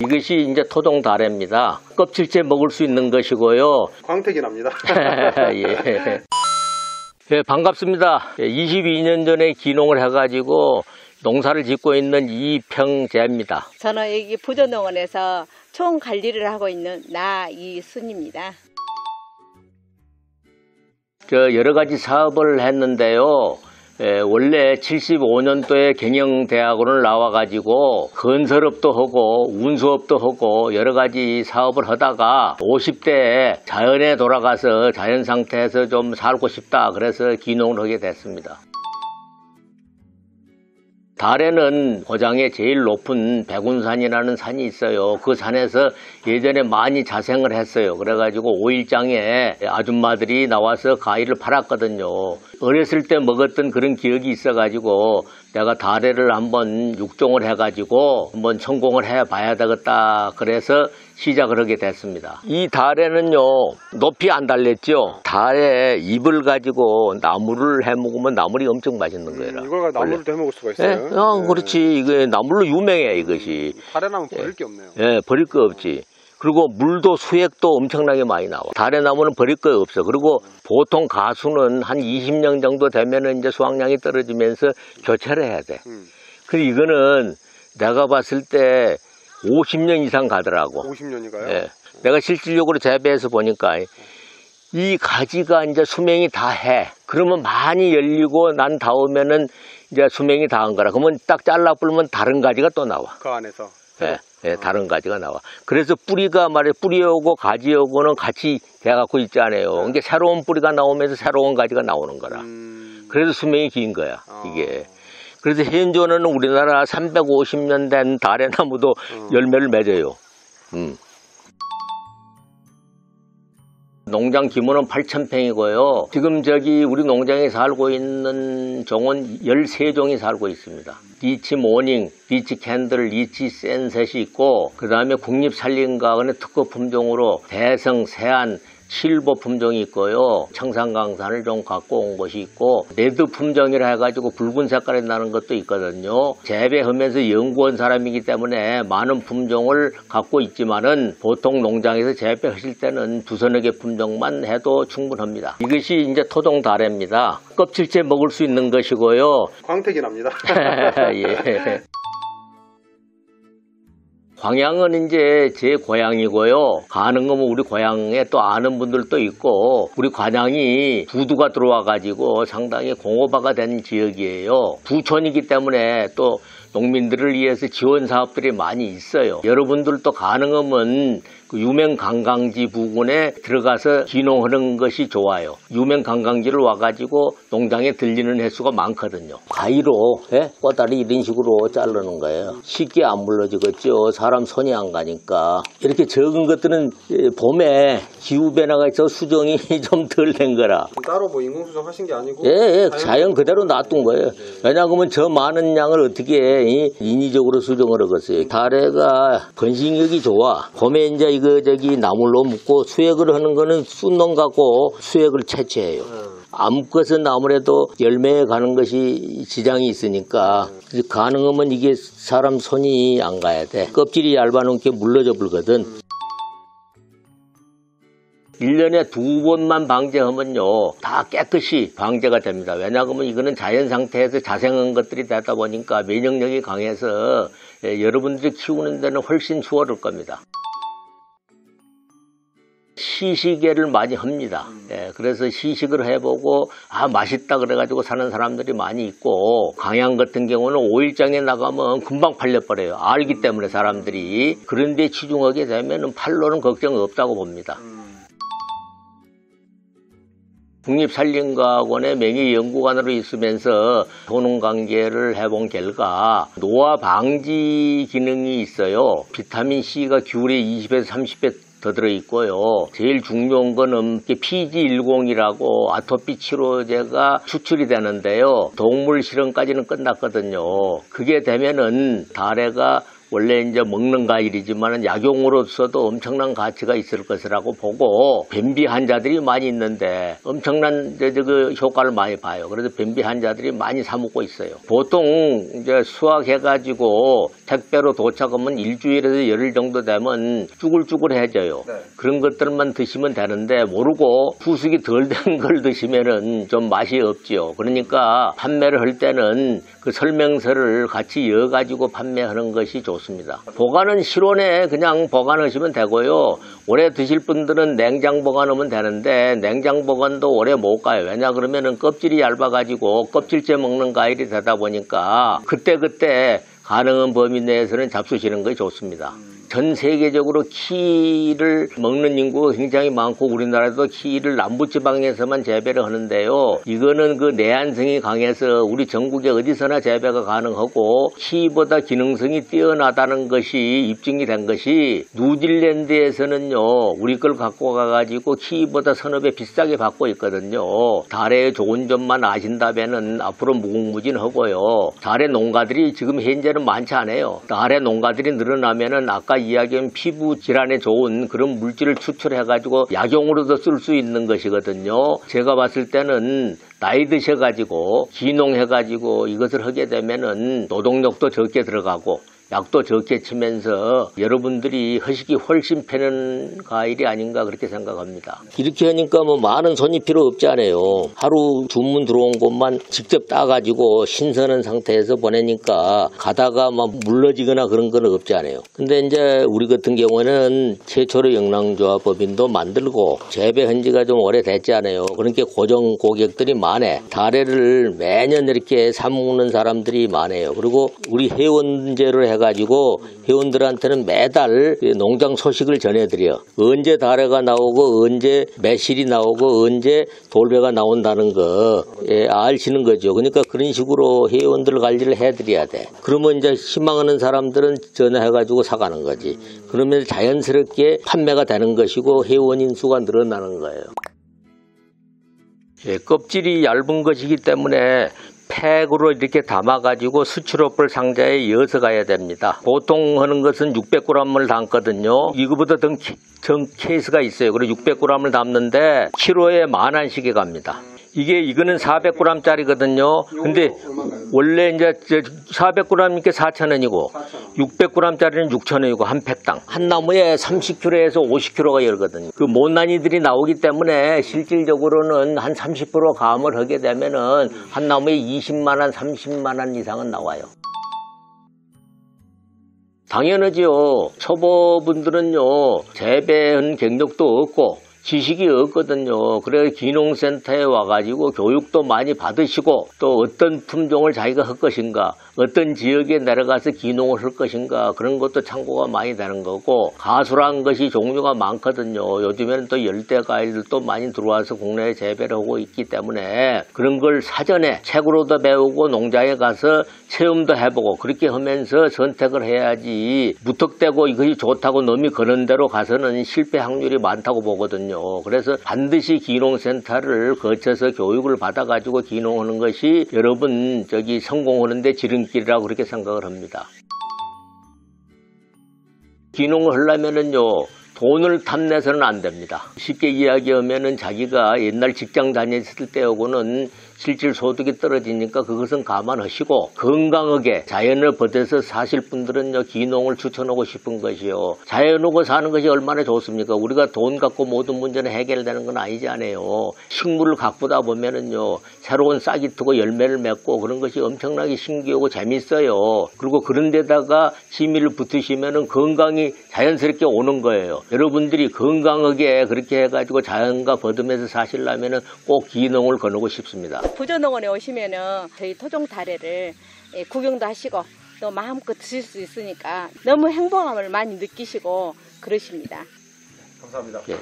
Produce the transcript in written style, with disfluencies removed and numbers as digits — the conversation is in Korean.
이것이 이제 토종 다래입니다. 껍질째 먹을 수 있는 것이고요. 광택이 납니다. 예. 예, 반갑습니다. 22년 전에 기농을 해가지고 농사를 짓고 있는 이평재입니다. 저는 여기 부조농원에서 총 관리를 하고 있는 나이순입니다. 여러 가지 사업을 했는데요. 원래 75년도에 경영대학원을 나와가지고 건설업도 하고 운수업도 하고 여러 가지 사업을 하다가 50대에 자연에 돌아가서 자연 상태에서 좀 살고 싶다. 그래서 기농을 하게 됐습니다. 달에는 고장에 제일 높은 백운산이라는 산이 있어요. 그 산에서 예전에 많이 자생을 했어요. 그래가지고 5일장에 아줌마들이 나와서 과일을 팔았거든요. 어렸을 때 먹었던 그런 기억이 있어가지고 내가 달에를 한번 육종을 해가지고 한번 성공을 해봐야 되겠다. 그래서 시작을 하게 됐습니다. 이 달에는요, 높이 안 달랬죠. 달에 잎을 가지고 나물을 해 먹으면 나물이 엄청 맛있는 거예요. 이걸 나물로 해 먹을 수가 있어요. 네? 그렇지. 이게 나물로 유명해, 이것이. 달에나무 버릴 게 없네요. 예, 버릴 거 없지. 그리고 물도 수액도 엄청나게 많이 나와. 달에나무는 버릴 거 없어. 그리고 보통 가수는 한 20년 정도 되면은 이제 수확량이 떨어지면서 교체를 해야 돼. 근데 이거는 내가 봤을 때 50년 이상 가더라고. 50년이가요? 예. 내가 실질적으로 재배해서 보니까 이 가지가 이제 수명이 다 해. 그러면 많이 열리고 난 다음에는 이제 수명이 다 한 거라. 그러면 딱 잘라 불면 다른 가지가 또 나와. 그 안에서. 예, 다른 가지가 나와. 그래서 뿌리가 뿌리하고 가지하고는 같이 돼갖고 있잖아요. 그러니까 새로운 뿌리가 나오면서 새로운 가지가 나오는 거라. 그래서 수명이 긴 거야, 이게. 그래서 현존에는 우리나라 350년 된 달에나무도 열매를 맺어요. 농장 규모는 8,000평이고요. 지금 우리 농장에 살고 있는 종은 13종이 살고 있습니다. 리치 모닝, 리치 캔들, 리치 센셋이 있고, 그 다음에 국립산림과학원의 특허 품종으로 대성, 세안, 실버 품종이 있고요. 청산강산을 좀 갖고 온 것이 있고, 레드 품종이라 해가지고 붉은 색깔이 나는 것도 있거든요. 재배하면서 연구한 사람이기 때문에 많은 품종을 갖고 있지만은 보통 농장에서 재배하실 때는 두서너 개 품종만 해도 충분합니다. 이것이 이제 토종 다래입니다. 껍질째 먹을 수 있는 것이고요. 광택이 납니다. 예. 광양은 이제 제 고향이고요. 가는 거면 우리 고향에 또 아는 분들도 있고, 우리 관양이 부두가 들어와가지고 상당히 공업화가 된 지역이에요. 부촌이기 때문에 또 농민들을 위해서 지원 사업들이 많이 있어요. 여러분들도 가능하면 그 유명 관광지 부근에 들어가서 기농하는 것이 좋아요. 유명 관광지를 와가지고 농장에 들리는 횟수가 많거든요. 가위로 꼬다리 이런 식으로 자르는 거예요. 쉽게 안 물러지겠죠. 사람 손이 안 가니까. 이렇게 적은 것들은 봄에 기후변화가 있어서 수정이 좀 덜 된 거라. 따로 뭐 인공수정 하신 게 아니고? 예, 자연 그대로 놔둔 거예요. 왜냐하면 저 많은 양을 어떻게 인위적으로 수정을 하겠어요. 다래가 번식력이 좋아. 봄에 이제 나물로 묶고 수액을 하는 거는 쑥농 갖고 수액을 채취해요. 아무것은 아무래도 열매에 가는 것이 지장이 있으니까 가능하면 이게 사람 손이 안 가야 돼. 껍질이 얇아놓은 게 물러져 불거든. 1년에 2번만 방제하면요 다 깨끗이 방제가 됩니다. 왜냐하면 이거는 자연 상태에서 자생한 것들이 되다 보니까 면역력이 강해서 여러분들이 키우는 데는 훨씬 수월할 겁니다. 시식회를 많이 합니다. 그래서 시식을 해보고 맛있다 그래가지고 사는 사람들이 많이 있고, 광양 같은 경우는 5일장에 나가면 금방 팔려버려요. 알기 때문에 사람들이. 그런데 치중하게 되면 팔로는 걱정 없다고 봅니다. 국립산림과학원의 명예연구관으로 있으면서 도농관계를 해본 결과 노화 방지 기능이 있어요. 비타민C가 귤에 20에서 30배 더 들어있고요. 제일 중요한 거는 PG10이라고 아토피 치료제가 추출이 되는데요. 동물 실험까지는 끝났거든요. 그게 되면은 다래가 원래 이제 먹는 과일이지만 약용으로서도 엄청난 가치가 있을 것이라고 보고 변비 환자들이 많이 있는데 엄청난 그 효과를 많이 봐요. 그래서 변비 환자들이 많이 사 먹고 있어요. 보통 이제 수확해가지고 택배로 도착하면 일주일에서 열흘 정도 되면 쭈글쭈글해져요. 네. 그런 것들만 드시면 되는데 모르고 후숙이 덜 된 걸 드시면은 좀 맛이 없지요. 그러니까 판매를 할 때는 그 설명서를 같이 이어가지고 판매하는 것이 좋습니다. 보관은 실온에 그냥 보관하시면 되고요. 오래 드실 분들은 냉장 보관하면 되는데 냉장 보관도 오래 못 가요. 왜냐 그러면은 껍질이 얇아가지고 껍질째 먹는 과일이 되다 보니까 그때그때 가능한 범위 내에서는 잡수시는 것이 좋습니다. 전 세계적으로 키위를 먹는 인구가 굉장히 많고 우리나라도 키위를 남부지방에서만 재배를 하는데요. 이거는 그 내한성이 강해서 우리 전국에 어디서나 재배가 가능하고 키위보다 기능성이 뛰어나다는 것이 입증이 된 것이 뉴질랜드에서는요. 우리 걸 갖고 가가지고 키위보다 서너 배 비싸게 받고 있거든요. 달의 좋은 점만 아신다면은 앞으로 무궁무진하고요. 달의 농가들이 지금 현재는 많지 않아요. 달의 농가들이 늘어나면은 아까 이야기한 피부 질환에 좋은 그런 물질을 추출해가지고 약용으로도 쓸 수 있는 것이거든요. 제가 봤을 때는 나이 드셔가지고 기농해가지고 이것을 하게 되면은 노동력도 적게 들어가고 약도 적게 치면서 여러분들이 하시기 훨씬 편한 과일이 아닌가 그렇게 생각합니다. 이렇게 하니까 뭐 많은 손이 필요 없잖아요. 하루 주문 들어온 것만 직접 따가지고 신선한 상태에서 보내니까 가다가 막 물러지거나 그런 건 없잖아요. 근데 이제 우리 같은 경우는 최초로 영양조합법인도 만들고 재배한 지가 좀 오래됐잖아요. 그러니까 고정 고객들이 많아. 다래를 매년 이렇게 사 먹는 사람들이 많아요. 그리고 우리 회원제를 해가지고 회원들한테는 매달 농장 소식을 전해드려. 언제 다래가 나오고 언제 매실이 나오고 언제 돌배가 나온다는 거 알시는 거죠. 그러니까 그런 식으로 회원들 관리를 해드려야 돼. 그러면 이제 희망하는 사람들은 전화해가지고 사가는 거지. 그러면 자연스럽게 판매가 되는 것이고 회원인 수가 늘어나는 거예요. 껍질이 얇은 것이기 때문에 팩으로 이렇게 담아가지고 스티로폴 상자에 이어서 가야 됩니다. 보통 하는 것은 600g을 담거든요. 이거보다 더 케이스가 있어요. 그래서 600g을 담는데 키로에 10,000원씩에 갑니다. 이거는 400g짜리거든요. 근데 원래 이제 400g이니까 4,000원이고 600g짜리는 6,000원이고 한 팩당. 한 나무에 30kg에서 50kg가 열거든요. 그 못난이들이 나오기 때문에 실질적으로는 한 30% 감을 하게 되면은 한 나무에 20만 원, 30만 원 이상은 나와요. 당연하지요. 초보분들은요, 재배한 경력도 없고 지식이 없거든요. 그래서 기농센터에 와가지고 교육도 많이 받으시고 또 어떤 품종을 자기가 할 것인가, 어떤 지역에 내려가서 기농을 할 것인가 그런 것도 참고가 많이 되는 거고 가수란 것이 종류가 많거든요. 요즘에는 또 열대 과일들도 많이 들어와서 국내에 재배를 하고 있기 때문에 그런 걸 사전에 책으로도 배우고 농장에 가서 체험도 해보고 그렇게 하면서 선택을 해야지 무턱대고 이것이 좋다고 넘이 거는 대로 가서는 실패 확률이 많다고 보거든요. 그래서 반드시 기농센터를 거쳐서 교육을 받아가지고 기농하는 것이 여러분 성공하는 데 지름길이라고 그렇게 생각을 합니다. 기농을 하려면은요, 돈을 탐내서는 안 됩니다. 쉽게 이야기하면은 자기가 옛날 직장 다녔을 때하고는 실질 소득이 떨어지니까 그것은 감안하시고 건강하게 자연을 버텨서 사실 분들은요 기농을 추천하고 싶은 것이요. 자연하고 사는 것이 얼마나 좋습니까? 우리가 돈 갖고 모든 문제는 해결되는 건 아니잖아요. 식물을 가꾸다 보면은요 새로운 싹이 트고 열매를 맺고 그런 것이 엄청나게 신기하고 재밌어요. 그리고 그런 데다가 취미를 붙으시면은 건강이 자연스럽게 오는 거예요. 여러분들이 건강하게 그렇게 해가지고 자연과 버듬에서 사시려면은 꼭 기농을 권하고 싶습니다. 부조농원에 오시면은 저희 토종 다래를 구경도 하시고 또 마음껏 드실 수 있으니까 너무 행복함을 많이 느끼시고 그러십니다. 감사합니다. 예.